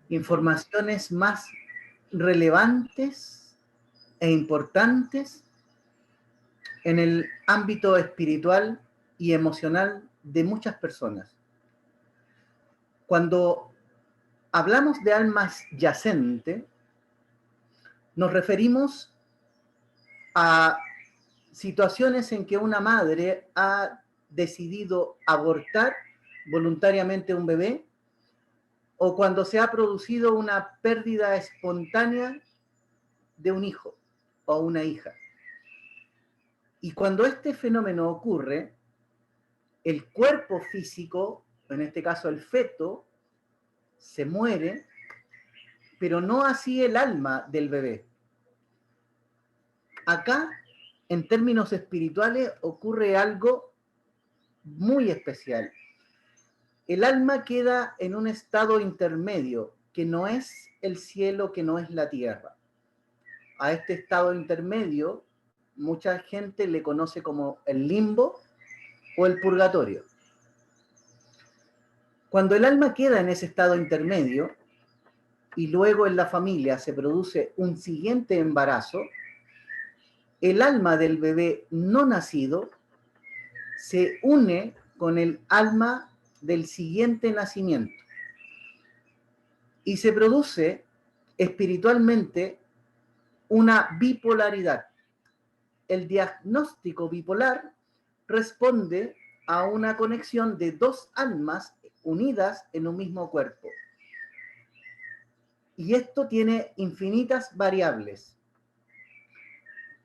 informaciones más relevantes e importantes en el ámbito espiritual y emocional de muchas personas. Cuando hablamos de almas yacentes, nos referimos a situaciones en que una madre ha decidido abortar voluntariamente un bebé, o cuando se ha producido una pérdida espontánea de un hijo o una hija. Y cuando este fenómeno ocurre, el cuerpo físico, en este caso el feto, se muere, pero no así el alma del bebé. Acá, en términos espirituales, ocurre algo muy especial. El alma queda en un estado intermedio, que no es el cielo, que no es la tierra. A este estado intermedio, mucha gente le conoce como el limbo o el purgatorio. Cuando el alma queda en ese estado intermedio y luego en la familia se produce un siguiente embarazo, el alma del bebé no nacido se une con el alma del siguiente nacimiento y se produce espiritualmente una bipolaridad. El diagnóstico bipolar responde a una conexión de dos almas unidas en un mismo cuerpo. Y esto tiene infinitas variables.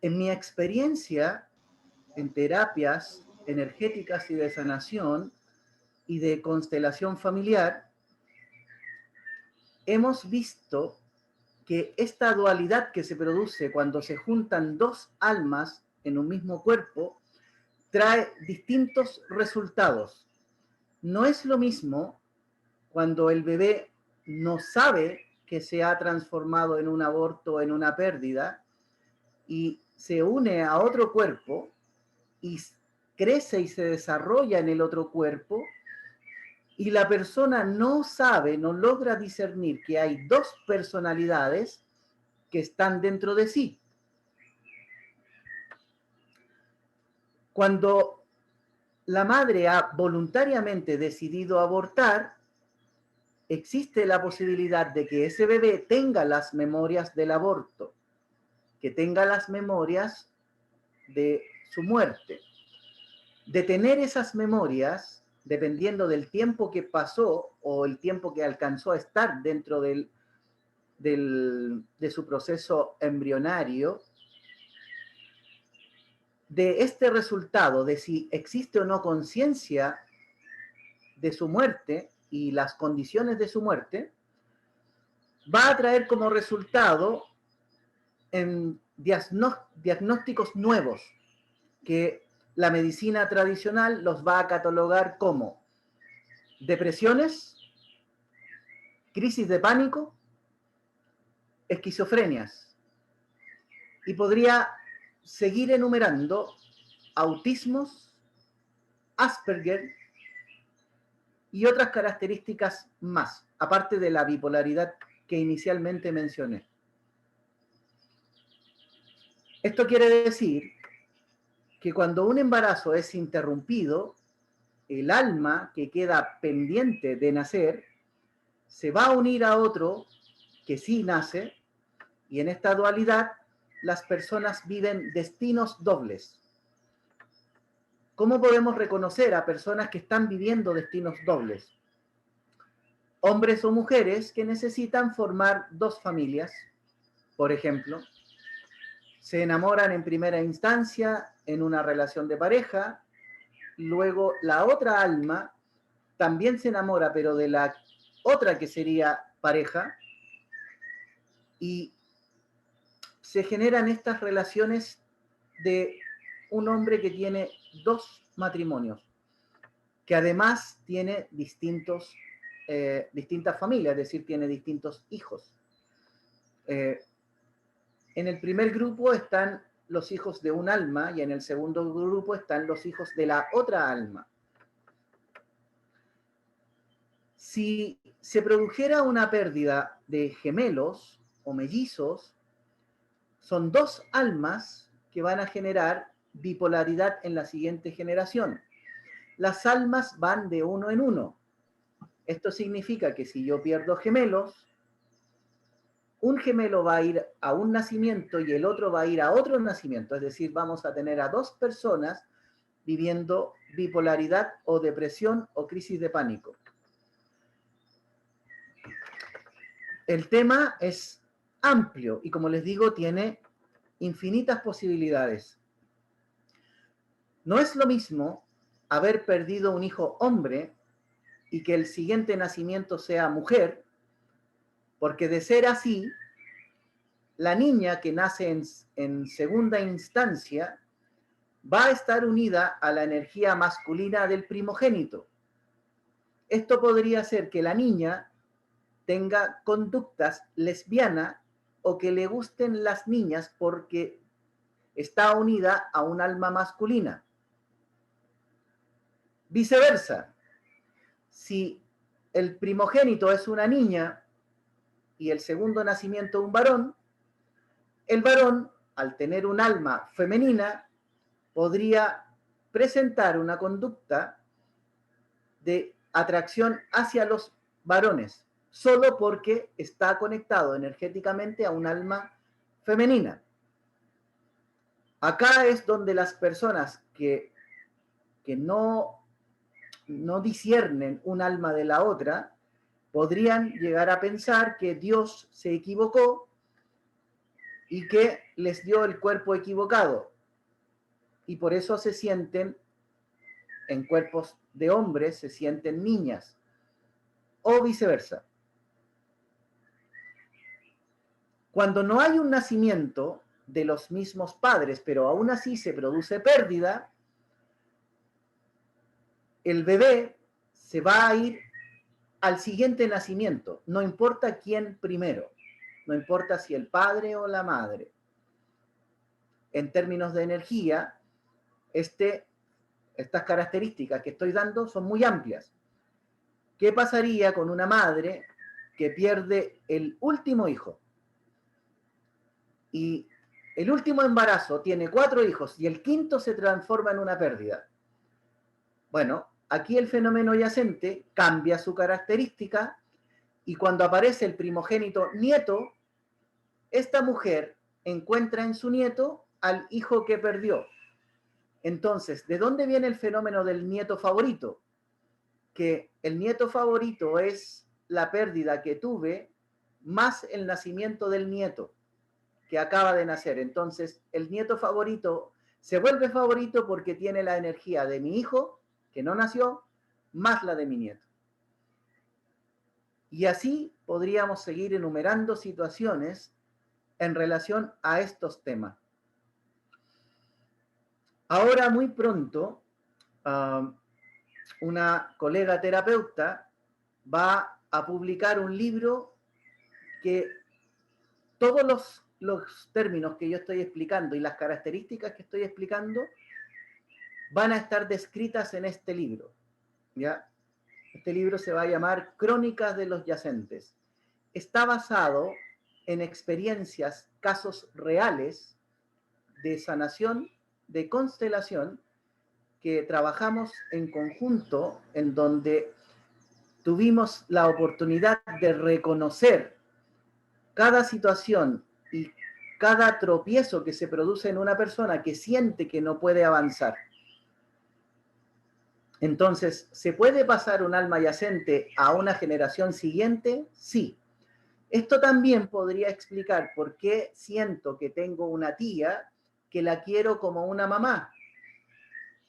En mi experiencia en terapias energéticas y de sanación y de constelación familiar, hemos visto que esta dualidad que se produce cuando se juntan dos almas en un mismo cuerpo trae distintos resultados. No es lo mismo cuando el bebé no sabe que se ha transformado en un aborto o en una pérdida y se une a otro cuerpo y crece y se desarrolla en el otro cuerpo, y la persona no sabe, no logra discernir que hay dos personalidades que están dentro de sí. Cuando la madre ha voluntariamente decidido abortar, existe la posibilidad de que ese bebé tenga las memorias del aborto, que tenga las memorias de su muerte. De tener esas memorias, dependiendo del tiempo que pasó o el tiempo que alcanzó a estar dentro de su proceso embrionario, de este resultado, de si existe o no conciencia de su muerte y las condiciones de su muerte, va a traer como resultado en diagnósticos nuevos que la medicina tradicional los va a catalogar como depresiones, crisis de pánico, esquizofrenias. Y podría seguir enumerando autismos, Asperger y otras características más, aparte de la bipolaridad que inicialmente mencioné. Esto quiere decir que cuando un embarazo es interrumpido, el alma que queda pendiente de nacer se va a unir a otro que sí nace, y en esta dualidad las personas viven destinos dobles. ¿Cómo podemos reconocer a personas que están viviendo destinos dobles? Hombres o mujeres que necesitan formar dos familias, por ejemplo, se enamoran en primera instancia en una relación de pareja, luego la otra alma también se enamora, pero de la otra que sería pareja, y se generan estas relaciones de un hombre que tiene dos matrimonios, que además tiene distintas familias, es decir, tiene distintos hijos. En el primer grupo están los hijos de un alma y en el segundo grupo están los hijos de la otra alma. Si se produjera una pérdida de gemelos o mellizos, son dos almas que van a generar bipolaridad en la siguiente generación. Las almas van de uno en uno. Esto significa que si yo pierdo gemelos, un gemelo va a ir a un nacimiento y el otro va a ir a otro nacimiento. Es decir, vamos a tener a dos personas viviendo bipolaridad o depresión o crisis de pánico. El tema es amplio y, como les digo, tiene infinitas posibilidades. No es lo mismo haber perdido un hijo hombre y que el siguiente nacimiento sea mujer, porque de ser así, la niña que nace en segunda instancia va a estar unida a la energía masculina del primogénito. Esto podría hacer que la niña tenga conductas lesbianas o que le gusten las niñas porque está unida a un alma masculina. Viceversa, si el primogénito es una niña y el segundo nacimiento un varón, el varón, al tener un alma femenina, podría presentar una conducta de atracción hacia los varones, solo porque está conectado energéticamente a un alma femenina. Acá es donde las personas que no disciernen un alma de la otra, podrían llegar a pensar que Dios se equivocó y que les dio el cuerpo equivocado. Y por eso se sienten en cuerpos de hombres, se sienten niñas. O viceversa. Cuando no hay un nacimiento de los mismos padres, pero aún así se produce pérdida, el bebé se va a ir al siguiente nacimiento, no importa quién primero, no importa si el padre o la madre. En términos de energía, estas características que estoy dando son muy amplias. ¿Qué pasaría con una madre que pierde el último hijo? Y el último embarazo tiene 4 hijos y el quinto se transforma en una pérdida. Bueno, aquí el fenómeno yacente cambia su característica y cuando aparece el primogénito nieto, esta mujer encuentra en su nieto al hijo que perdió. Entonces, ¿de dónde viene el fenómeno del nieto favorito? Que el nieto favorito es la pérdida que tuve más el nacimiento del nieto que acaba de nacer. Entonces, el nieto favorito se vuelve favorito porque tiene la energía de mi hijo, que no nació, más la de mi nieto. Y así podríamos seguir enumerando situaciones en relación a estos temas. Ahora, muy pronto, una colega terapeuta va a publicar un libro que todos los términos que yo estoy explicando y las características que estoy explicando van a estar descritas en este libro, ¿ya? Este libro se va a llamar Crónicas de los Yacentes. Está basado en experiencias, casos reales de sanación, de constelación, que trabajamos en conjunto, en donde tuvimos la oportunidad de reconocer cada situación y cada tropiezo que se produce en una persona que siente que no puede avanzar. Entonces, ¿se puede pasar un alma yacente a una generación siguiente? Sí. Esto también podría explicar por qué siento que tengo una tía que la quiero como una mamá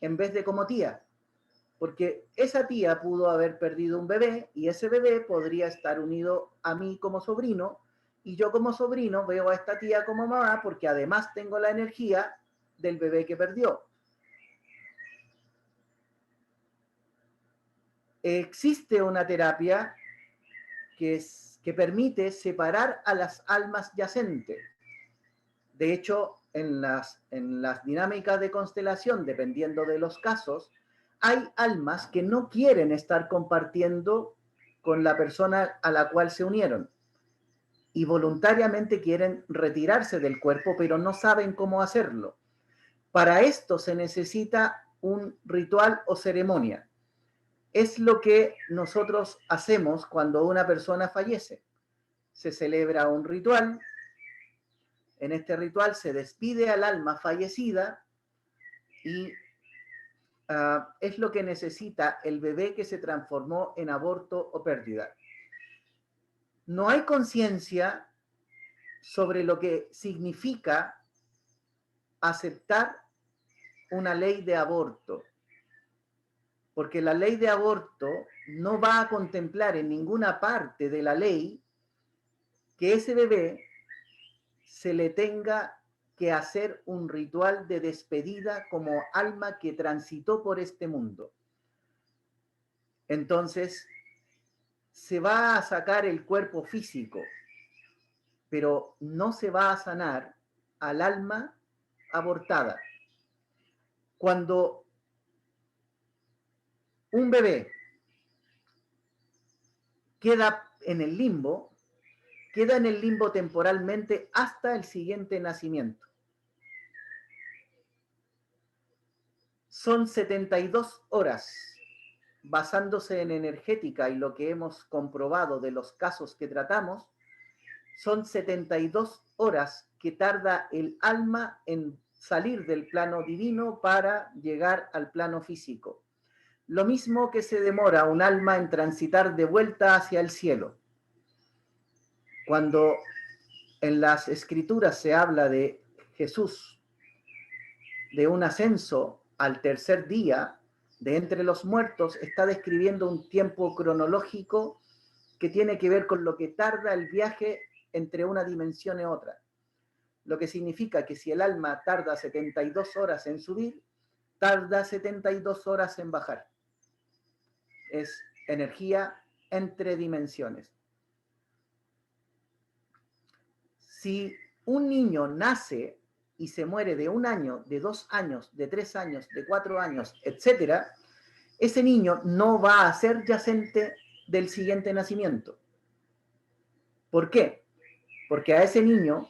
en vez de como tía. Porque esa tía pudo haber perdido un bebé y ese bebé podría estar unido a mí como sobrino y yo como sobrino veo a esta tía como mamá porque además tengo la energía del bebé que perdió. Existe una terapia que permite separar a las almas yacentes. De hecho, en las dinámicas de constelación, dependiendo de los casos, hay almas que no quieren estar compartiendo con la persona a la cual se unieron y voluntariamente quieren retirarse del cuerpo, pero no saben cómo hacerlo. Para esto se necesita un ritual o ceremonia. Es lo que nosotros hacemos cuando una persona fallece. Se celebra un ritual. En este ritual se despide al alma fallecida y es lo que necesita el bebé que se transformó en aborto o pérdida. No hay conciencia sobre lo que significa aceptar una ley de aborto, porque la ley de aborto no va a contemplar en ninguna parte de la ley que ese bebé se le tenga que hacer un ritual de despedida como alma que transitó por este mundo. Entonces, se va a sacar el cuerpo físico, pero no se va a sanar al alma abortada. Cuando un bebé queda en el limbo temporalmente hasta el siguiente nacimiento. Son 72 horas, basándose en energética y lo que hemos comprobado de los casos que tratamos, son 72 horas que tarda el alma en salir del plano divino para llegar al plano físico. Lo mismo que se demora un alma en transitar de vuelta hacia el cielo. Cuando en las escrituras se habla de Jesús, de un ascenso al tercer día de entre los muertos, está describiendo un tiempo cronológico que tiene que ver con lo que tarda el viaje entre una dimensión y otra. Lo que significa que si el alma tarda 72 horas en subir, tarda 72 horas en bajar. Es energía entre dimensiones. Si un niño nace y se muere de 1 año, de 2 años, de 3 años, de 4 años, etc., ese niño no va a ser yacente del siguiente nacimiento. ¿Por qué? Porque a ese niño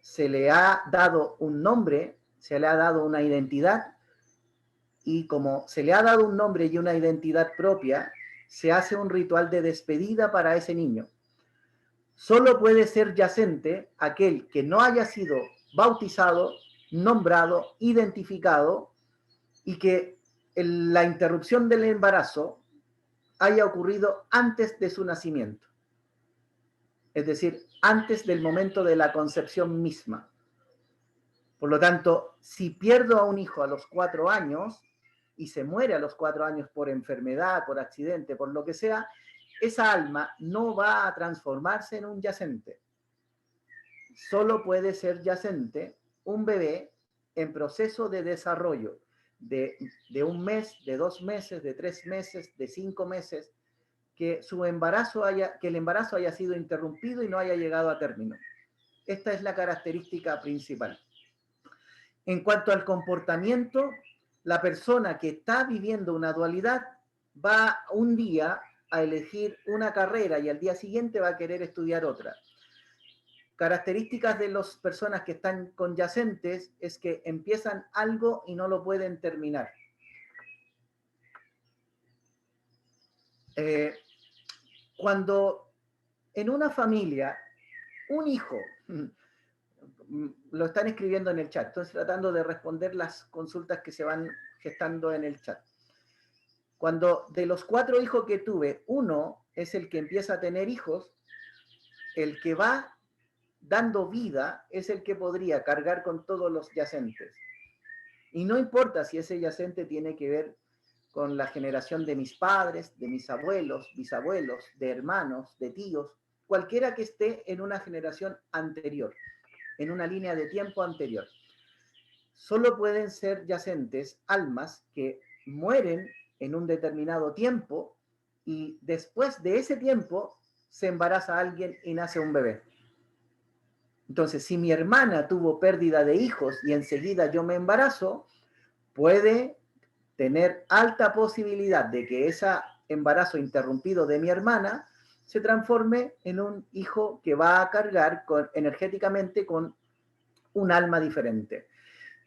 se le ha dado un nombre, se le ha dado una identidad, y como se le ha dado un nombre y una identidad propia, se hace un ritual de despedida para ese niño. Solo puede ser yacente aquel que no haya sido bautizado, nombrado, identificado y que la interrupción del embarazo haya ocurrido antes de su nacimiento. Es decir, antes del momento de la concepción misma. Por lo tanto, si pierdo a un hijo a los 4 años y se muere a los 4 años por enfermedad, por accidente, por lo que sea, esa alma no va a transformarse en un yacente. Solo puede ser yacente un bebé en proceso de desarrollo de 1 mes, de 2 meses, de 3 meses, de 5 meses, que el embarazo haya sido interrumpido y no haya llegado a término. Esta es la característica principal. En cuanto al comportamiento, la persona que está viviendo una dualidad va un día a elegir una carrera y al día siguiente va a querer estudiar otra. Características de las personas que están con yacentes es que empiezan algo y no lo pueden terminar. Cuando en una familia un hijo, lo están escribiendo en el chat, estoy tratando de responder las consultas que se van gestando en el chat. Cuando de los 4 hijos que tuve, uno es el que empieza a tener hijos, el que va dando vida es el que podría cargar con todos los yacentes. Y no importa si ese yacente tiene que ver con la generación de mis padres, de mis abuelos, bisabuelos, de hermanos, de tíos, cualquiera que esté en una generación anterior, en una línea de tiempo anterior. Solo pueden ser yacentes almas que mueren en un determinado tiempo y después de ese tiempo se embaraza a alguien y nace un bebé. Entonces, si mi hermana tuvo pérdida de hijos y enseguida yo me embarazo, puede tener alta posibilidad de que esa embarazo interrumpido de mi hermana se transforme en un hijo que va a cargar energéticamente con un alma diferente.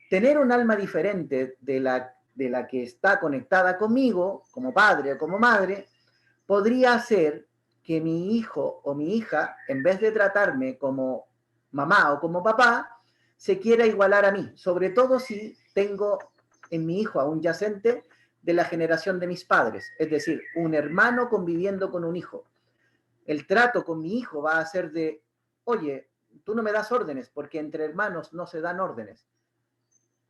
Tener un alma diferente de la que está conectada conmigo, como padre o como madre, podría hacer que mi hijo o mi hija, en vez de tratarme como mamá o como papá, se quiera igualar a mí, sobre todo si tengo en mi hijo a un yacente de la generación de mis padres, es decir, un hermano conviviendo con un hijo. El trato con mi hijo va a ser de, oye, tú no me das órdenes, porque entre hermanos no se dan órdenes.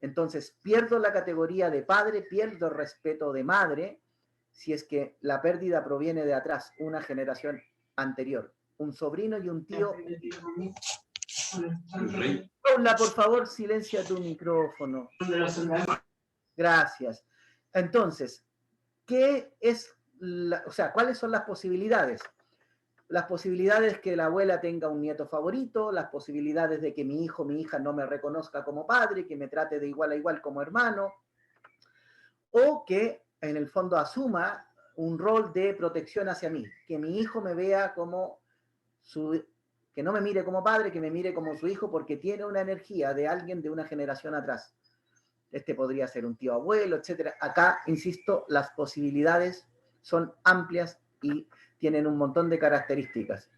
Entonces pierdo la categoría de padre, pierdo el respeto de madre, si es que la pérdida proviene de atrás, una generación anterior, un sobrino y un tío. Paula, por favor, silencia tu micrófono. Gracias. Entonces, ¿cuáles son las posibilidades? Las posibilidades que la abuela tenga un nieto favorito, las posibilidades de que mi hijo, mi hija no me reconozca como padre, que me trate de igual a igual como hermano, o que en el fondo asuma un rol de protección hacia mí, que mi hijo me vea como que no me mire como padre, que me mire como su hijo, porque tiene una energía de alguien de una generación atrás. Este podría ser un tío abuelo, etc. Acá, insisto, las posibilidades son amplias y tienen un montón de características.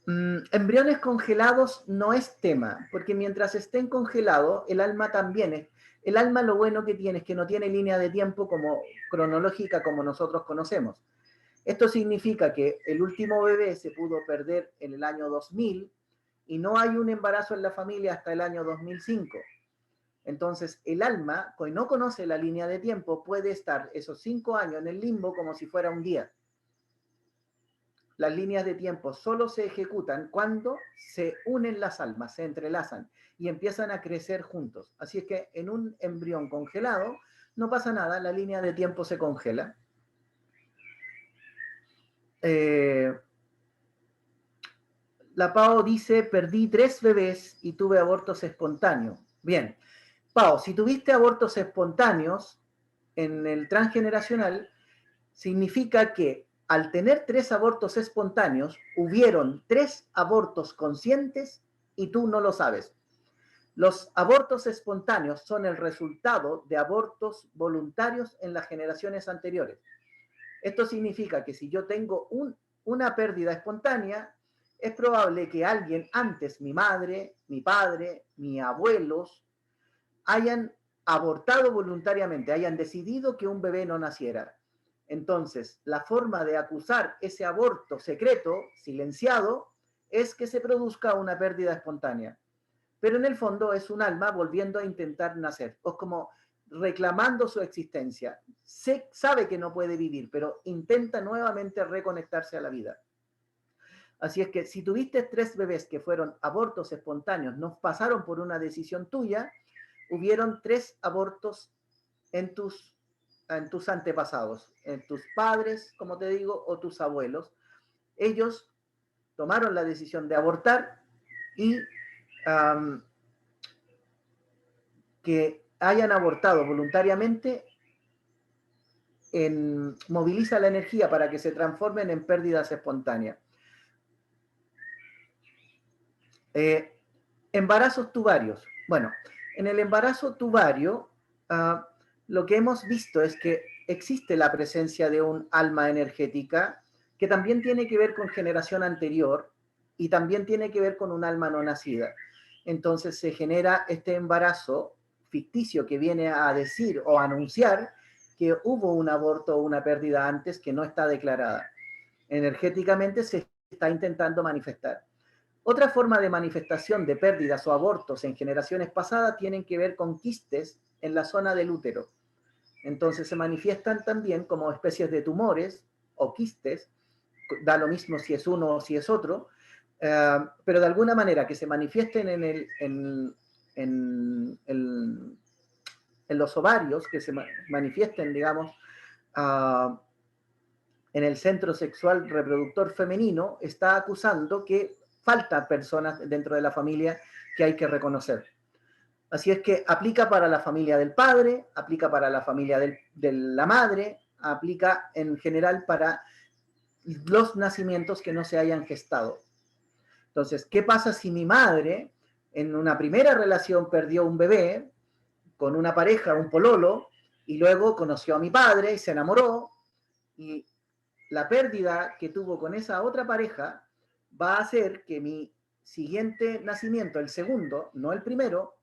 Embriones congelados no es tema, porque mientras estén congelados, el alma también es. El alma lo bueno que tiene es que no tiene línea de tiempo como cronológica como nosotros conocemos. Esto significa que el último bebé se pudo perder en el año 2000 y no hay un embarazo en la familia hasta el año 2005. Entonces, el alma, que no conoce la línea de tiempo, puede estar esos 5 años en el limbo como si fuera un día. Las líneas de tiempo solo se ejecutan cuando se unen las almas, se entrelazan y empiezan a crecer juntos. Así es que en un embrión congelado no pasa nada, la línea de tiempo se congela. La Pao dice, perdí 3 bebés y tuve abortos espontáneos. Bien, Pao, si tuviste abortos espontáneos en el transgeneracional, significa que al tener 3 abortos espontáneos, hubieron 3 abortos conscientes y tú no lo sabes. Los abortos espontáneos son el resultado de abortos voluntarios en las generaciones anteriores. Esto significa que si yo tengo una pérdida espontánea, es probable que alguien antes, mi madre, mi padre, mis abuelos, hayan abortado voluntariamente, hayan decidido que un bebé no naciera. Entonces, la forma de acusar ese aborto secreto, silenciado, es que se produzca una pérdida espontánea. Pero en el fondo es un alma volviendo a intentar nacer, o como reclamando su existencia. Sabe que no puede vivir, pero intenta nuevamente reconectarse a la vida. Así es que si tuviste 3 bebés que fueron abortos espontáneos, no pasaron por una decisión tuya, hubieron 3 abortos en tus antepasados, en tus padres, como te digo, o tus abuelos. Ellos tomaron la decisión de abortar y que hayan abortado voluntariamente moviliza la energía para que se transformen en pérdidas espontáneas. Embarazos tubarios. Bueno, en el embarazo tubario, lo que hemos visto es que existe la presencia de un alma energética que también tiene que ver con generación anterior y también tiene que ver con un alma no nacida. Entonces se genera este embarazo ficticio que viene a decir o a anunciar que hubo un aborto o una pérdida antes que no está declarada. Energéticamente se está intentando manifestar. Otra forma de manifestación de pérdidas o abortos en generaciones pasadas tienen que ver con quistes en la zona del útero. Entonces se manifiestan también como especies de tumores o quistes, da lo mismo si es uno o si es otro, pero de alguna manera que se manifiesten en los ovarios, que se manifiesten, digamos, en el centro sexual reproductor femenino, está acusando que faltan personas dentro de la familia que hay que reconocer. Así es que aplica para la familia del padre, aplica para la familia de la madre, aplica en general para los nacimientos que no se hayan gestado. Entonces, ¿qué pasa si mi madre en una primera relación perdió un bebé con una pareja, un pololo, y luego conoció a mi padre y se enamoró, y la pérdida que tuvo con esa otra pareja va a hacer que mi siguiente nacimiento, el segundo, no el primero,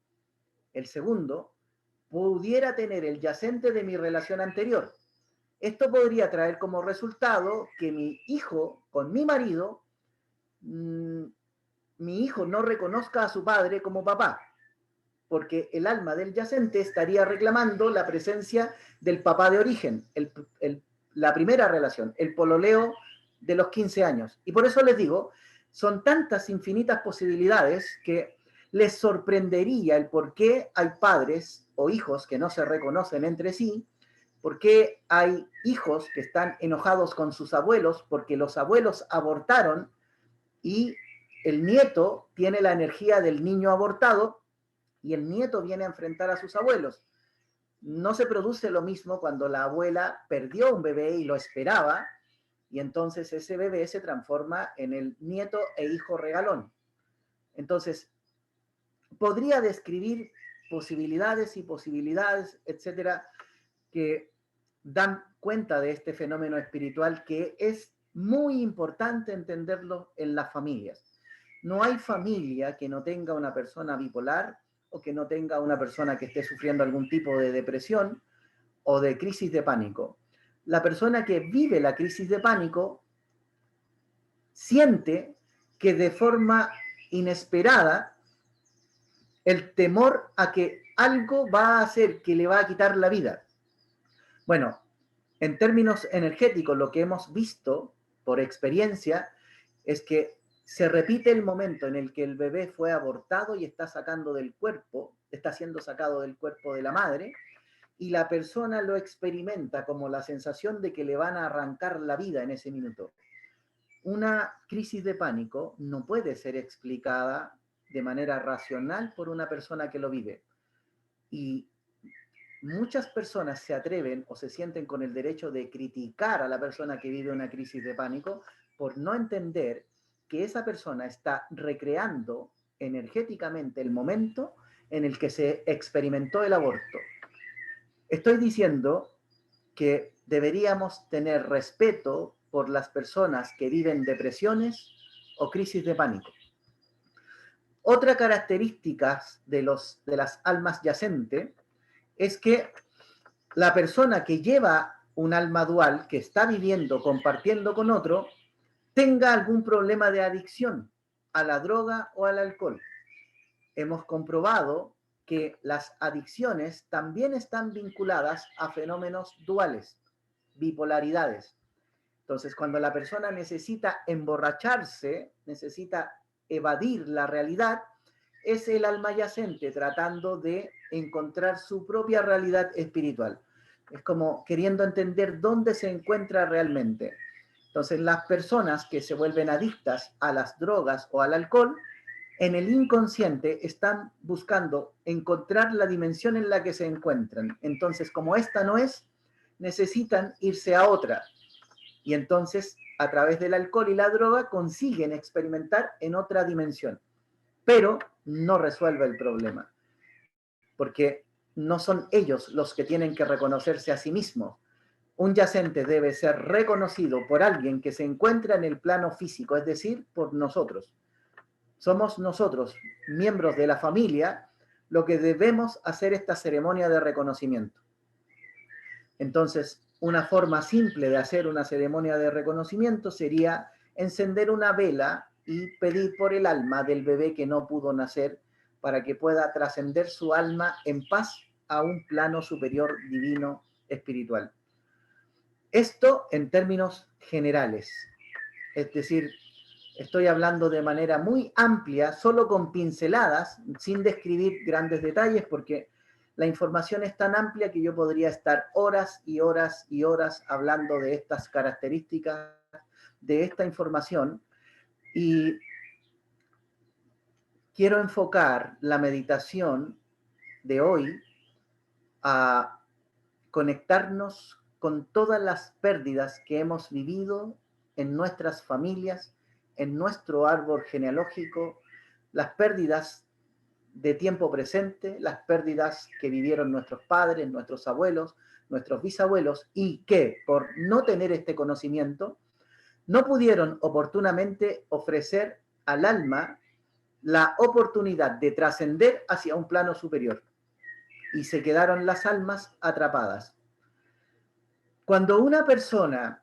el segundo, pudiera tener el yacente de mi relación anterior. Esto podría traer como resultado que mi hijo con mi marido, mi hijo no reconozca a su padre como papá, porque el alma del yacente estaría reclamando la presencia del papá de origen, la primera relación, el pololeo de los 15 años. Y por eso les digo, son tantas infinitas posibilidades que les sorprendería el por qué hay padres o hijos que no se reconocen entre sí, por qué hay hijos que están enojados con sus abuelos porque los abuelos abortaron y el nieto tiene la energía del niño abortado y el nieto viene a enfrentar a sus abuelos. No se produce lo mismo cuando la abuela perdió un bebé y lo esperaba, y entonces ese bebé se transforma en el nieto e hijo regalón. Entonces, podría describir posibilidades y posibilidades, etcétera, que dan cuenta de este fenómeno espiritual que es muy importante entenderlo en las familias. No hay familia que no tenga una persona bipolar o que no tenga una persona que esté sufriendo algún tipo de depresión o de crisis de pánico. La persona que vive la crisis de pánico siente que de forma inesperada el temor a que algo va a hacer que le va a quitar la vida. Bueno, en términos energéticos, lo que hemos visto por experiencia es que se repite el momento en el que el bebé fue abortado y está siendo sacado del cuerpo de la madre, y la persona lo experimenta como la sensación de que le van a arrancar la vida en ese minuto. Una crisis de pánico no puede ser explicada de manera racional por una persona que lo vive. Y muchas personas se atreven o se sienten con el derecho de criticar a la persona que vive una crisis de pánico por no entender que esa persona está recreando energéticamente el momento en el que se experimentó el aborto. Estoy diciendo que deberíamos tener respeto por las personas que viven depresiones o crisis de pánico. Otra característica de las almas yacentes es que la persona que lleva un alma dual, que está viviendo, compartiendo con otro, tenga algún problema de adicción a la droga o al alcohol. Hemos comprobado que las adicciones también están vinculadas a fenómenos duales, bipolaridades. Entonces, cuando la persona necesita emborracharse, necesita evadir la realidad, es el alma yacente tratando de encontrar su propia realidad espiritual. Es como queriendo entender dónde se encuentra realmente. Entonces, las personas que se vuelven adictas a las drogas o al alcohol, en el inconsciente están buscando encontrar la dimensión en la que se encuentran. Entonces, como esta no es, necesitan irse a otra. Y entonces, a través del alcohol y la droga, consiguen experimentar en otra dimensión. Pero no resuelve el problema, porque no son ellos los que tienen que reconocerse a sí mismos. Un yacente debe ser reconocido por alguien que se encuentra en el plano físico, es decir, por nosotros. Somos nosotros, miembros de la familia, lo que debemos hacer esta ceremonia de reconocimiento. Entonces, una forma simple de hacer una ceremonia de reconocimiento sería encender una vela y pedir por el alma del bebé que no pudo nacer para que pueda trascender su alma en paz a un plano superior divino espiritual. Esto en términos generales, es decir, estoy hablando de manera muy amplia, solo con pinceladas, sin describir grandes detalles, porque la información es tan amplia que yo podría estar horas y horas y horas hablando de estas características, de esta información, y quiero enfocar la meditación de hoy a conectarnos con todas las pérdidas que hemos vivido en nuestras familias, en nuestro árbol genealógico, las pérdidas de tiempo presente, las pérdidas que vivieron nuestros padres, nuestros abuelos, nuestros bisabuelos, y que por no tener este conocimiento, no pudieron oportunamente ofrecer al alma la oportunidad de trascender hacia un plano superior. Y se quedaron las almas atrapadas. Cuando una persona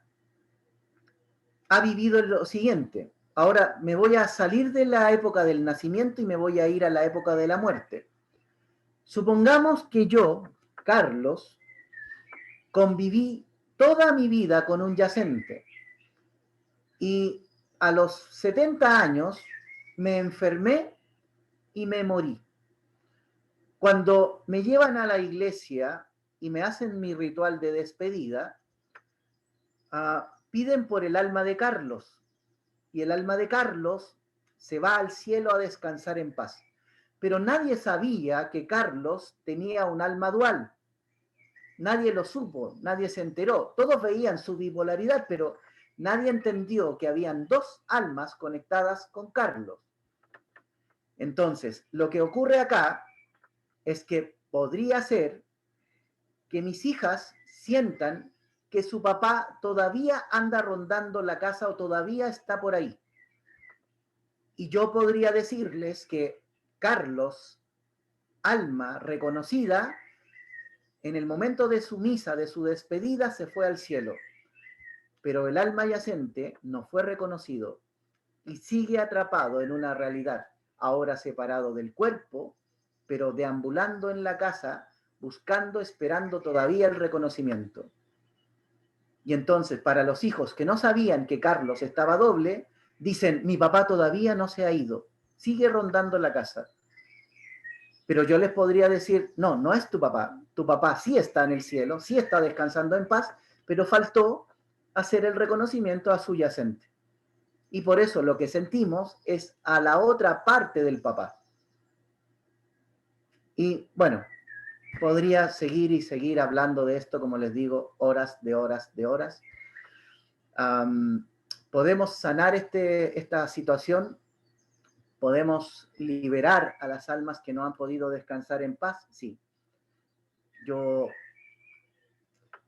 ha vivido lo siguiente, ahora me voy a salir de la época del nacimiento y me voy a ir a la época de la muerte. Supongamos que yo, Carlos, conviví toda mi vida con un yacente y a los 70 años me enfermé y me morí. Cuando me llevan a la iglesia y me hacen mi ritual de despedida, piden por el alma de Carlos, y el alma de Carlos se va al cielo a descansar en paz. Pero nadie sabía que Carlos tenía un alma dual. Nadie lo supo, nadie se enteró. Todos veían su bipolaridad, pero nadie entendió que habían dos almas conectadas con Carlos. Entonces, lo que ocurre acá es que podría ser que mis hijas sientan que su papá todavía anda rondando la casa o todavía está por ahí. Y yo podría decirles que Carlos, alma reconocida, en el momento de su misa, de su despedida, se fue al cielo. Pero el alma yacente no fue reconocido y sigue atrapado en una realidad, ahora separado del cuerpo, pero deambulando en la casa, buscando, esperando todavía el reconocimiento. Y entonces, para los hijos que no sabían que Carlos estaba doble, dicen, mi papá todavía no se ha ido, sigue rondando la casa. Pero yo les podría decir, no, no es tu papá sí está en el cielo, sí está descansando en paz, pero faltó hacer el reconocimiento a su yacente. Y por eso lo que sentimos es a la otra parte del papá. Y bueno, podría seguir y seguir hablando de esto, como les digo, horas de horas de horas. Podemos sanar esta situación, podemos liberar a las almas que no han podido descansar en paz, sí. Yo,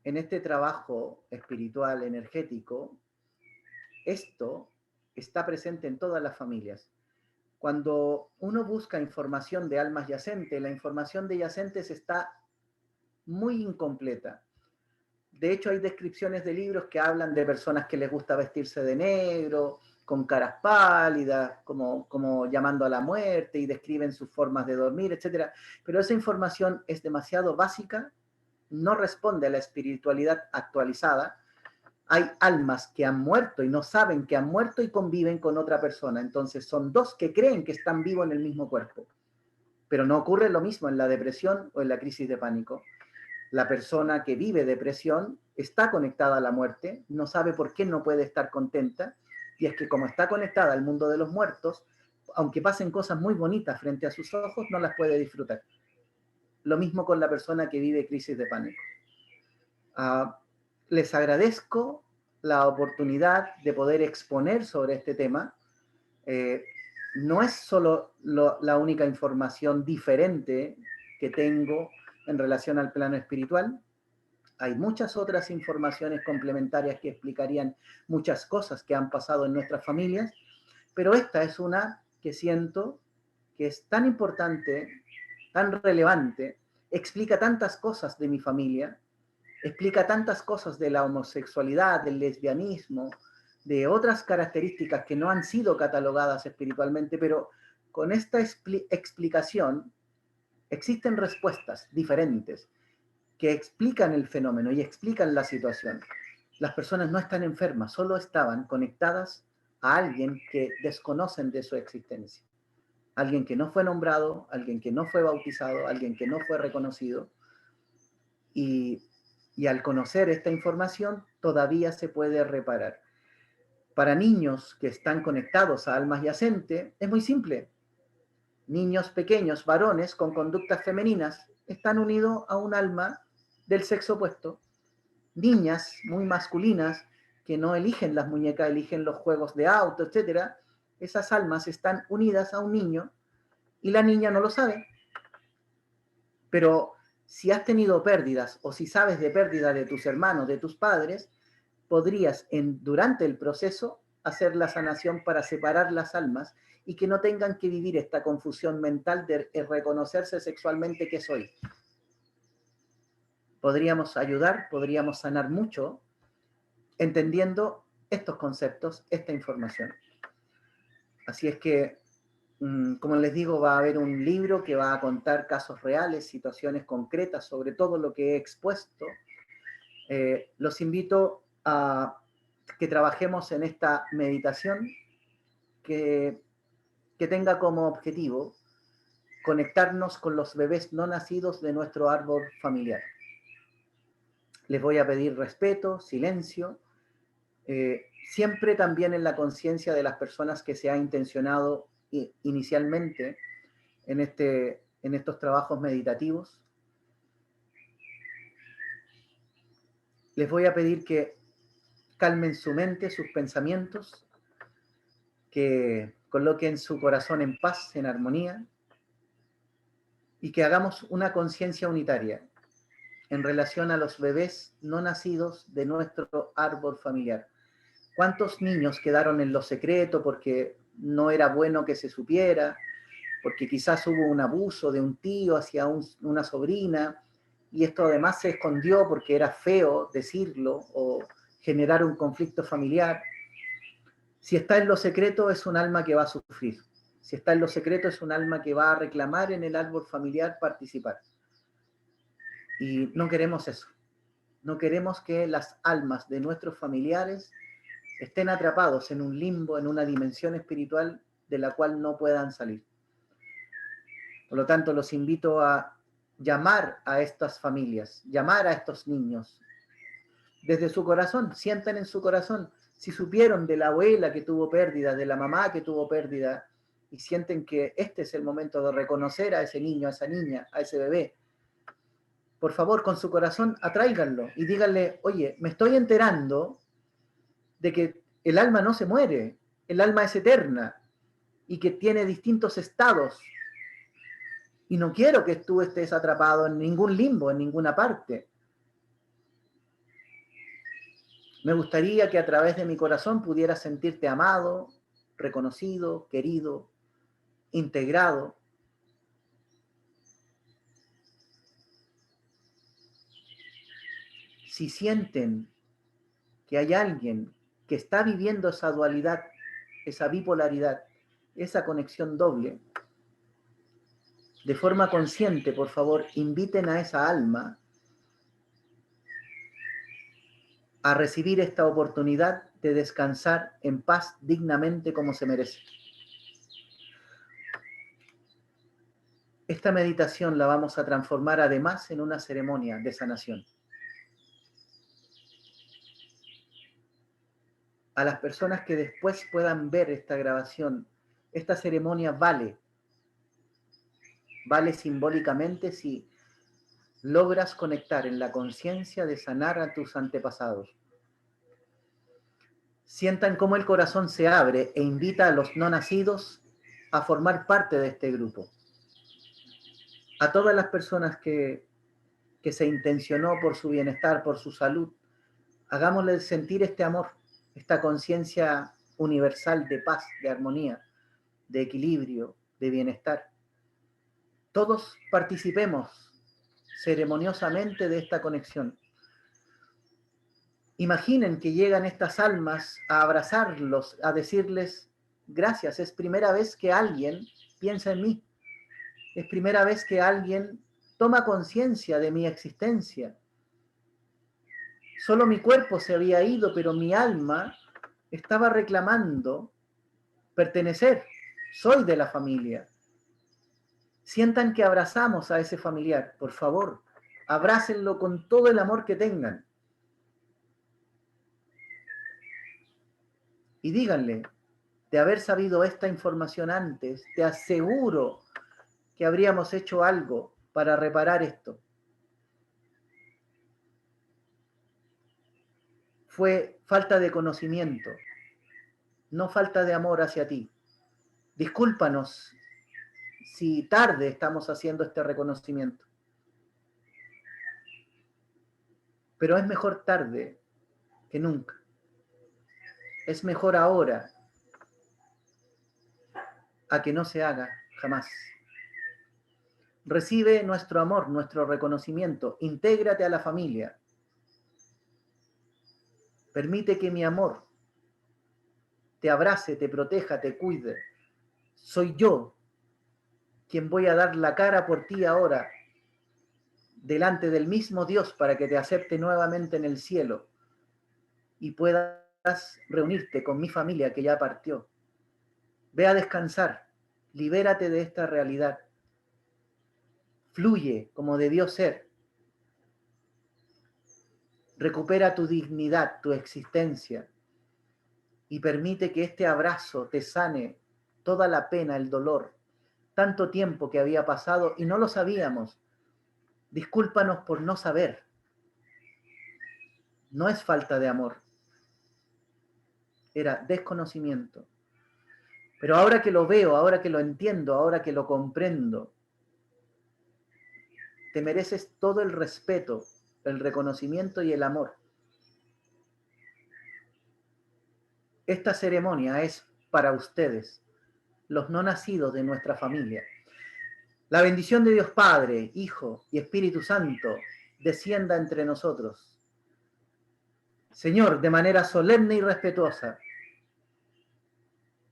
en este trabajo espiritual, energético, esto está presente en todas las familias. Cuando uno busca información de almas yacentes, la información de yacentes está muy incompleta. De hecho, hay descripciones de libros que hablan de personas que les gusta vestirse de negro, con caras pálidas, como llamando a la muerte, y describen sus formas de dormir, etc. Pero esa información es demasiado básica, no responde a la espiritualidad actualizada. Hay almas que han muerto y no saben que han muerto y conviven con otra persona. Entonces son dos que creen que están vivos en el mismo cuerpo. Pero no ocurre lo mismo en la depresión o en la crisis de pánico. La persona que vive depresión está conectada a la muerte, no sabe por qué no puede estar contenta, y es que como está conectada al mundo de los muertos, aunque pasen cosas muy bonitas frente a sus ojos, no las puede disfrutar. Lo mismo con la persona que vive crisis de pánico. Les agradezco la oportunidad de poder exponer sobre este tema. No es solo la única información diferente que tengo en relación al plano espiritual. Hay muchas otras informaciones complementarias que explicarían muchas cosas que han pasado en nuestras familias, pero esta es una que siento que es tan importante, tan relevante, explica tantas cosas de mi familia, explica tantas cosas de la homosexualidad, del lesbianismo, de otras características que no han sido catalogadas espiritualmente, pero con esta explicación existen respuestas diferentes que explican el fenómeno y explican la situación. Las personas no están enfermas, solo estaban conectadas a alguien que desconocen de su existencia. Alguien que no fue nombrado, alguien que no fue bautizado, alguien que no fue reconocido. Y al conocer esta información, todavía se puede reparar. Para niños que están conectados a almas yacentes, es muy simple. Niños pequeños, varones con conductas femeninas, están unidos a un alma del sexo opuesto. niñas muy masculinas que no eligen las muñecas, eligen los juegos de auto, etcétera. Esas almas están unidas a un niño y la niña no lo sabe. Pero si has tenido pérdidas o si sabes de pérdida de tus hermanos, de tus padres, podrías durante el proceso hacer la sanación para separar las almas y que no tengan que vivir esta confusión mental de reconocerse sexualmente que soy. Podríamos ayudar, podríamos sanar mucho entendiendo estos conceptos, esta información. Así es que, como les digo, va a haber un libro que va a contar casos reales, situaciones concretas sobre todo lo que he expuesto. Los invito a que trabajemos en esta meditación que tenga como objetivo conectarnos con los bebés no nacidos de nuestro árbol familiar. Les voy a pedir respeto, silencio, siempre también en la conciencia de las personas que se ha intencionado inicialmente en estos trabajos meditativos. Les voy a pedir que calmen su mente, sus pensamientos, que coloquen su corazón en paz, en armonía, y que hagamos una conciencia unitaria en relación a los bebés no nacidos de nuestro árbol familiar. ¿Cuántos niños quedaron en lo secreto porque no era bueno que se supiera, porque quizás hubo un abuso de un tío hacia una sobrina, y esto además se escondió porque era feo decirlo o generar un conflicto familiar? Si está en lo secreto, es un alma que va a sufrir. Si está en lo secreto, es un alma que va a reclamar en el árbol familiar participar. Y no queremos eso. No queremos que las almas de nuestros familiares estén atrapados en un limbo, en una dimensión espiritual de la cual no puedan salir. Por lo tanto, los invito a llamar a estas familias, llamar a estos niños desde su corazón. Sientan en su corazón si supieron de la abuela que tuvo pérdida, de la mamá que tuvo pérdida, y sienten que este es el momento de reconocer a ese niño, a esa niña, a ese bebé. Por favor, con su corazón, atráiganlo y díganle: oye, me estoy enterando de que el alma no se muere, el alma es eterna y que tiene distintos estados. Y no quiero que tú estés atrapado en ningún limbo, en ninguna parte. Me gustaría que a través de mi corazón pudieras sentirte amado, reconocido, querido, integrado. Si sienten que hay alguien que está viviendo esa dualidad, esa bipolaridad, esa conexión doble, de forma consciente, por favor, inviten a esa alma a recibir esta oportunidad de descansar en paz dignamente como se merece. Esta meditación la vamos a transformar además en una ceremonia de sanación. A las personas que después puedan ver esta grabación, esta ceremonia vale simbólicamente si logras conectar en la conciencia de sanar a tus antepasados. Sientan cómo el corazón se abre e invita a los no nacidos a formar parte de este grupo. A todas las personas que se intencionó por su bienestar, por su salud, hagámosle sentir este amor, esta conciencia universal de paz, de armonía, de equilibrio, de bienestar. Todos participemos ceremoniosamente de esta conexión. Imaginen que llegan estas almas a abrazarlos, a decirles: gracias, es primera vez que alguien piensa en mí, es primera vez que alguien toma conciencia de mi existencia. Solo mi cuerpo se había ido, pero mi alma estaba reclamando pertenecer. Soy de la familia. Sientan que abrazamos a ese familiar. Por favor, abrácenlo con todo el amor que tengan. Y díganle: de haber sabido esta información antes, te aseguro que habríamos hecho algo para reparar esto. fue falta de conocimiento, no falta de amor hacia ti. Discúlpanos si tarde estamos haciendo este reconocimiento. Pero es mejor tarde que nunca. Es mejor ahora a que no se haga jamás. Recibe nuestro amor, nuestro reconocimiento. Intégrate a la familia. Permite que mi amor te abrace, te proteja, te cuide. Soy yo quien voy a dar la cara por ti ahora delante del mismo Dios para que te acepte nuevamente en el cielo y puedas reunirte con mi familia que ya partió. Ve a descansar, libérate de esta realidad. Fluye como debió ser. Recupera tu dignidad, tu existencia y permite que este abrazo te sane toda la pena, el dolor, tanto tiempo que había pasado y no lo sabíamos. Discúlpanos por no saber. No es falta de amor. Era desconocimiento. Pero ahora que lo veo, ahora que lo entiendo, ahora que lo comprendo, te mereces todo el respeto, el reconocimiento y el amor. Esta ceremonia es para ustedes, los no nacidos de nuestra familia. La bendición de Dios Padre, Hijo y Espíritu Santo descienda entre nosotros. Señor, de manera solemne y respetuosa,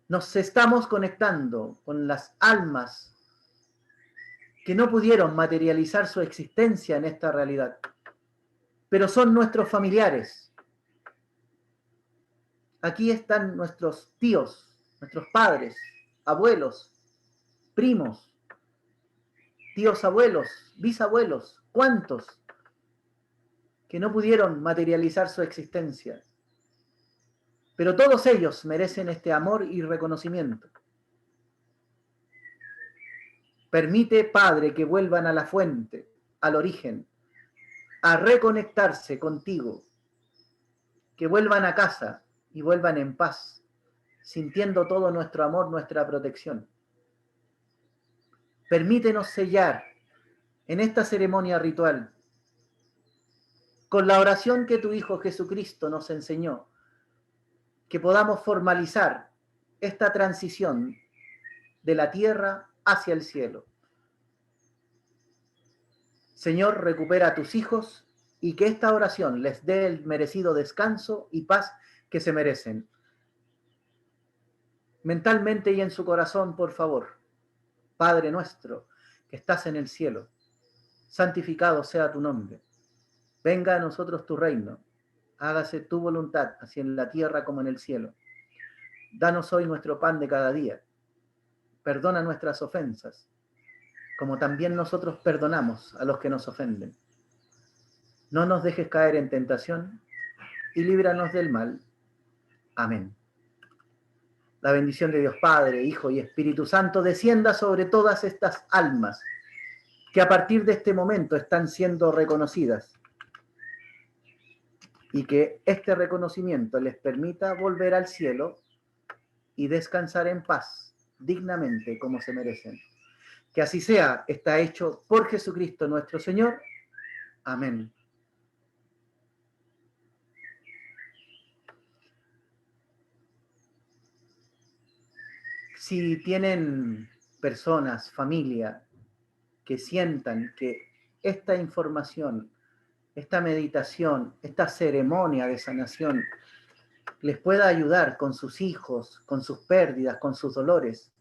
nos estamos conectando con las almas que no pudieron materializar su existencia en esta realidad, pero son nuestros familiares. Aquí están nuestros tíos, nuestros padres, abuelos, primos, tíos abuelos, bisabuelos, ¿cuántos que no pudieron materializar su existencia? Pero todos ellos merecen este amor y reconocimiento. Permite, Padre, que vuelvan a la fuente, al origen, a reconectarse contigo, que vuelvan a casa y vuelvan en paz, sintiendo todo nuestro amor, nuestra protección. Permítenos sellar en esta ceremonia ritual, con la oración que tu Hijo Jesucristo nos enseñó, que podamos formalizar esta transición de la tierra hacia el cielo. Señor, recupera a tus hijos y que esta oración les dé el merecido descanso y paz que se merecen. Mentalmente y en su corazón, por favor. Padre nuestro, que estás en el cielo, santificado sea tu nombre. Venga a nosotros tu reino. Hágase tu voluntad, así en la tierra como en el cielo. Danos hoy nuestro pan de cada día. Perdona nuestras ofensas, como también nosotros perdonamos a los que nos ofenden. No nos dejes caer en tentación y líbranos del mal. Amén. La bendición de Dios Padre, Hijo y Espíritu Santo descienda sobre todas estas almas que a partir de este momento están siendo reconocidas y que este reconocimiento les permita volver al cielo y descansar en paz, dignamente como se merecen. Que así sea, está hecho por Jesucristo nuestro Señor. Amén. Si tienen personas, familia, que sientan que esta información, esta meditación, esta ceremonia de sanación les pueda ayudar con sus hijos, con sus pérdidas, con sus dolores.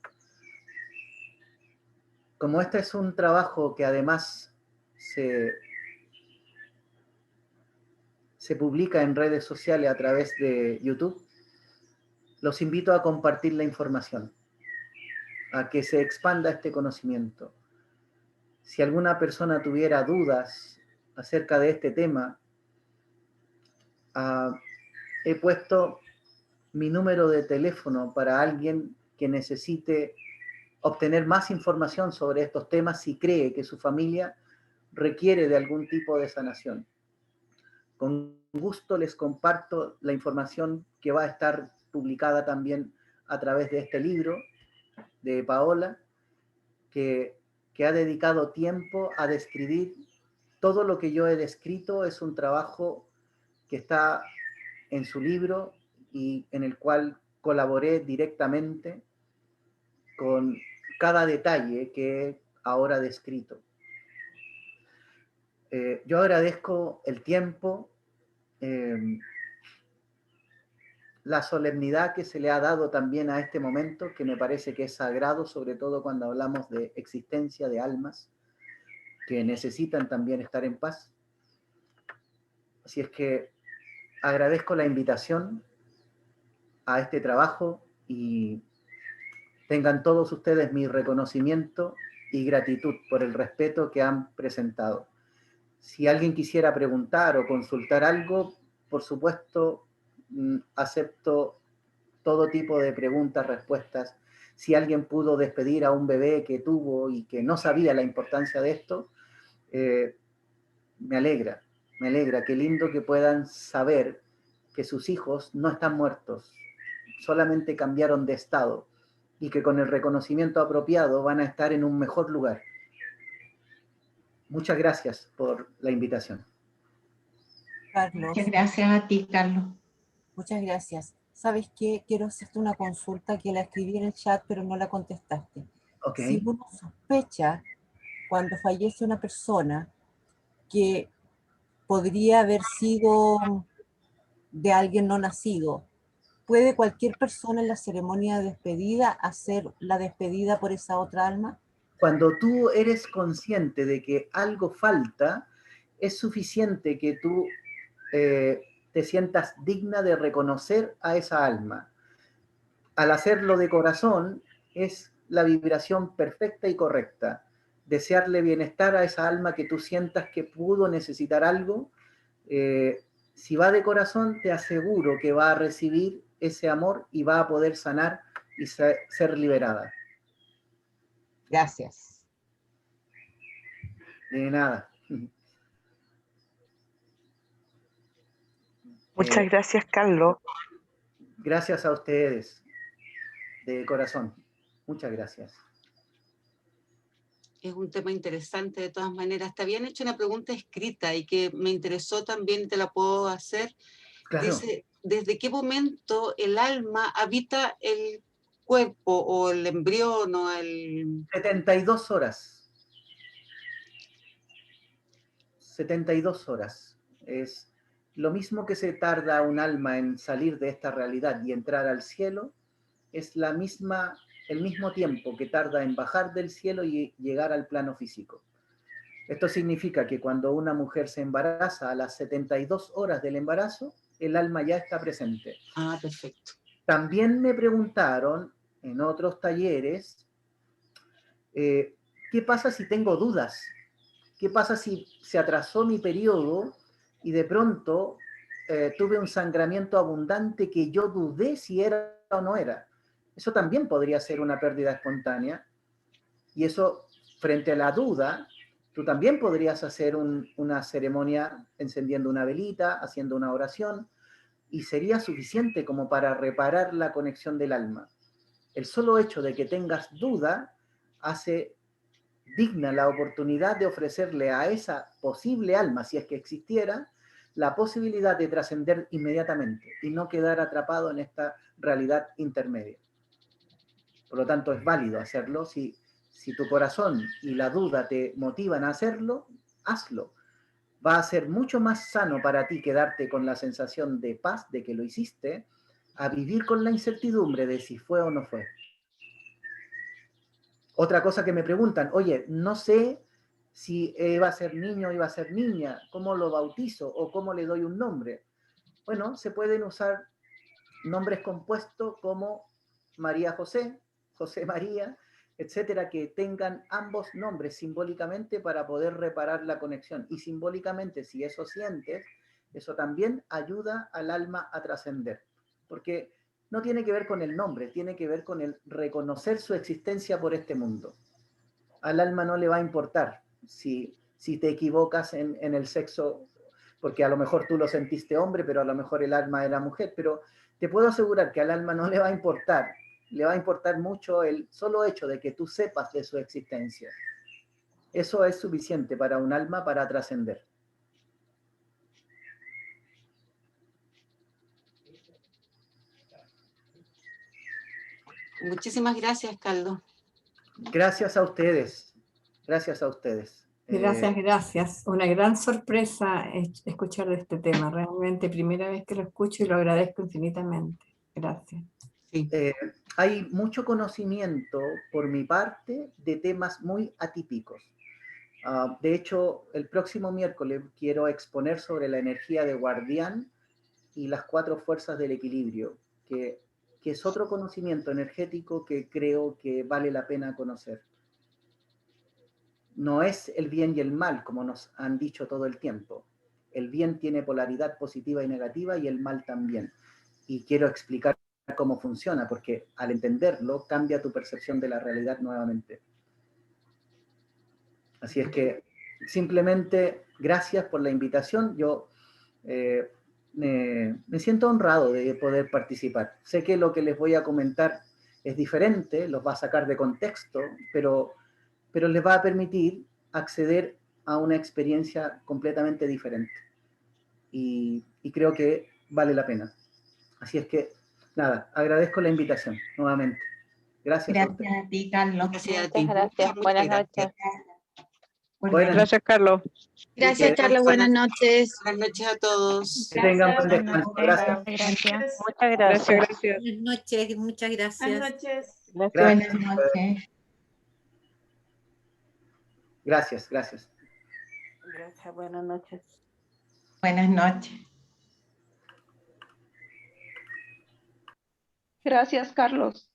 Como este es un trabajo que además se publica en redes sociales a través de YouTube, los invito a compartir la información, a que se expanda este conocimiento. Si alguna persona tuviera dudas acerca de este tema, he puesto mi número de teléfono para alguien que necesite obtener más información sobre estos temas si cree que su familia requiere de algún tipo de sanación. con gusto les comparto la información que va a estar publicada también a través de este libro de Paola, que ha dedicado tiempo a describir todo lo que yo he descrito. Es un trabajo que está en su libro y en el cual colaboré directamente con cada detalle que he ahora descrito. Yo agradezco el tiempo, la solemnidad que se le ha dado también a este momento, que me parece que es sagrado, sobre todo cuando hablamos de existencia de almas que necesitan también estar en paz. Así es que agradezco la invitación a este trabajo y tengan todos ustedes mi reconocimiento y gratitud por el respeto que han presentado. Si alguien quisiera preguntar o consultar algo, por supuesto, acepto todo tipo de preguntas, respuestas. Si alguien pudo despedir a un bebé que tuvo y que no sabía la importancia de esto, me alegra, qué lindo que puedan saber que sus hijos no están muertos, solamente cambiaron de estado y que con el reconocimiento apropiado van a estar en un mejor lugar. Muchas gracias por la invitación. Carlos. Muchas gracias a ti, Carlos. Muchas gracias. ¿Sabes qué? Quiero hacerte una consulta que la escribí en el chat, pero no la contestaste. Okay. Si uno sospecha cuando fallece una persona que podría haber sido de alguien no nacido, ¿puede cualquier persona en la ceremonia de despedida hacer la despedida por esa otra alma? Cuando tú eres consciente de que algo falta, es suficiente que tú te sientas digna de reconocer a esa alma. Al hacerlo de corazón, es la vibración perfecta y correcta. Desearle bienestar a esa alma que tú sientas que pudo necesitar algo. Si va de corazón, te aseguro que va a recibir ese amor y va a poder sanar y ser liberada. Gracias. De nada. Muchas gracias, Carlos. Gracias a ustedes, de corazón. Muchas gracias. Es un tema interesante de todas maneras. Te habían hecho una pregunta escrita y que me interesó también, te la puedo hacer. Claro. Dice, ¿desde qué momento el alma habita el cuerpo o el embrión o el...? 72 horas. 72 horas. Es lo mismo que se tarda un alma en salir de esta realidad y entrar al cielo, es el mismo tiempo que tarda en bajar del cielo y llegar al plano físico. Esto significa que cuando una mujer se embaraza, a las 72 horas del embarazo, el alma ya está presente. Ah, perfecto. También me preguntaron en otros talleres, ¿qué pasa si tengo dudas? ¿Qué pasa si se atrasó mi periodo y de pronto tuve un sangramiento abundante que yo dudé si era o no era? Eso también podría ser una pérdida espontánea. Y eso, frente a la duda, tú también podrías hacer una ceremonia encendiendo una velita, haciendo una oración, y sería suficiente como para reparar la conexión del alma. El solo hecho de que tengas duda hace digna la oportunidad de ofrecerle a esa posible alma, si es que existiera, la posibilidad de trascender inmediatamente y no quedar atrapado en esta realidad intermedia. Por lo tanto, es válido hacerlo. Si tu corazón y la duda te motivan a hacerlo, hazlo. Va a ser mucho más sano para ti quedarte con la sensación de paz de que lo hiciste, a vivir con la incertidumbre de si fue o no fue. Otra cosa que me preguntan, oye, no sé si iba a ser niño o iba a ser niña, ¿cómo lo bautizo o cómo le doy un nombre? Bueno, se pueden usar nombres compuestos como María José, José María, etcétera, que tengan ambos nombres simbólicamente para poder reparar la conexión. Y simbólicamente, si eso sientes, eso también ayuda al alma a trascender. Porque no tiene que ver con el nombre, tiene que ver con el reconocer su existencia por este mundo. Al alma no le va a importar si te equivocas en el sexo porque a lo mejor tú lo sentiste hombre, pero a lo mejor el alma era mujer, pero te puedo asegurar que al alma no le va a importar, le va a importar mucho el solo hecho de que tú sepas de su existencia. Eso es suficiente para un alma para trascender. Muchísimas gracias, Carlos. Gracias a ustedes. Gracias a ustedes. Gracias, gracias. Una gran sorpresa escuchar de este tema. Realmente, primera vez que lo escucho y lo agradezco infinitamente. Gracias. Sí. Hay mucho conocimiento por mi parte de temas muy atípicos. De hecho, el próximo miércoles quiero exponer sobre la energía de guardián y las 4 fuerzas del equilibrio, que es otro conocimiento energético que creo que vale la pena conocer. No es el bien y el mal, como nos han dicho todo el tiempo. El bien tiene polaridad positiva y negativa y el mal también. Y quiero explicar cómo funciona, porque al entenderlo cambia tu percepción de la realidad nuevamente. Así es que simplemente gracias por la invitación. Yo me siento honrado de poder participar. Sé que lo que les voy a comentar es diferente, los va a sacar de contexto, pero les va a permitir acceder a una experiencia completamente diferente. Y creo que vale la pena. Así es que, nada, agradezco la invitación nuevamente. Gracias a ustedes. Gracias a ti, Carlos. Gracias a ti. Muchas gracias. Muchas Buenas gracias. noches. Buenas Gracias, Carlos. Gracias, Carlos. Buenas noches. Buenas noches a todos. Que tengan buen Buenas descanso. noches. Gracias. Gracias. Muchas Gracias, gracias. gracias. Buenas noches. Muchas gracias. Buenas noches. Gracias. Buenas noches. Gracias, gracias. Gracias, buenas noches. Buenas noches. Gracias, Carlos.